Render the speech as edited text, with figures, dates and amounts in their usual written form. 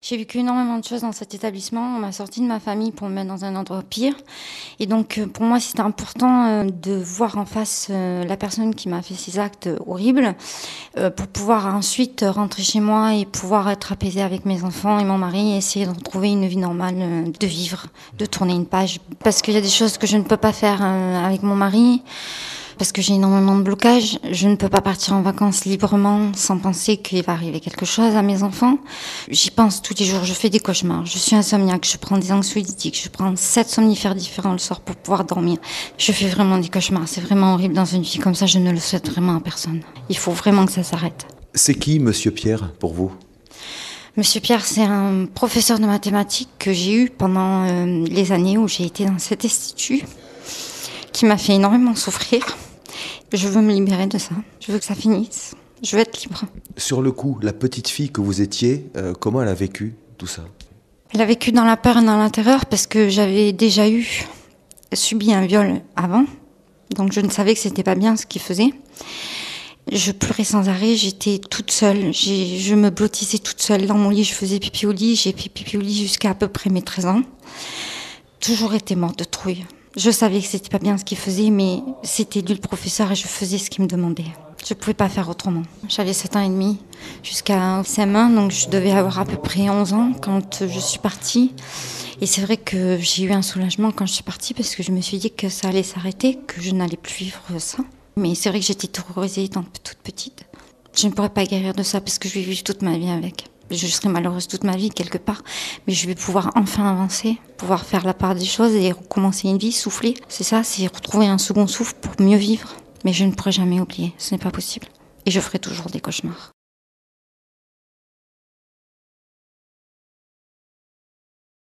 J'ai vécu énormément de choses dans cet établissement. On m'a sorti de ma famille pour me mettre dans un endroit pire. Et donc, pour moi, c'était important de voir en face la personne qui m'a fait ces actes horribles pour pouvoir ensuite rentrer chez moi et pouvoir être apaisée avec mes enfants et mon mari et essayer de retrouver une vie normale, de vivre, de tourner une page. Parce qu'il y a des choses que je ne peux pas faire avec mon mari. Parce que j'ai énormément de blocages, je ne peux pas partir en vacances librement sans penser qu'il va arriver quelque chose à mes enfants. J'y pense tous les jours, je fais des cauchemars, je suis insomniaque, je prends des anxiolytiques, je prends 7 somnifères différents le soir pour pouvoir dormir. Je fais vraiment des cauchemars, c'est vraiment horrible dans une vie comme ça, je ne le souhaite vraiment à personne. Il faut vraiment que ça s'arrête. C'est qui Monsieur Pierre pour vous ? Monsieur Pierre, c'est un professeur de mathématiques que j'ai eu pendant les années où j'ai été dans cet institut, qui m'a fait énormément souffrir. Je veux me libérer de ça. Je veux que ça finisse. Je veux être libre. Sur le coup, la petite fille que vous étiez, comment elle a vécu tout ça ? Elle a vécu dans la peur et dans la terreur parce que j'avais déjà subi un viol avant. Donc je ne savais que c'était pas bien ce qu'il faisait. Je pleurais sans arrêt, j'étais toute seule. Je me blottissais toute seule dans mon lit. Je faisais pipi au lit. J'ai fait pipi au lit jusqu'à peu près mes 13 ans. Toujours été morte de trouille. Je savais que c'était pas bien ce qu'il faisait, mais c'était lui le professeur et je faisais ce qu'il me demandait. Je pouvais pas faire autrement. J'avais 7 ans et demi jusqu'à CM1, donc je devais avoir à peu près 11 ans quand je suis partie. Et c'est vrai que j'ai eu un soulagement quand je suis partie parce que je me suis dit que ça allait s'arrêter, que je n'allais plus vivre ça. Mais c'est vrai que j'étais terrorisée étant toute petite. Je ne pourrais pas guérir de ça parce que je vais vivre toute ma vie avec. Je serai malheureuse toute ma vie quelque part, mais je vais pouvoir enfin avancer, pouvoir faire la part des choses et recommencer une vie, souffler. C'est ça, c'est retrouver un second souffle pour mieux vivre. Mais je ne pourrai jamais oublier, ce n'est pas possible. Et je ferai toujours des cauchemars.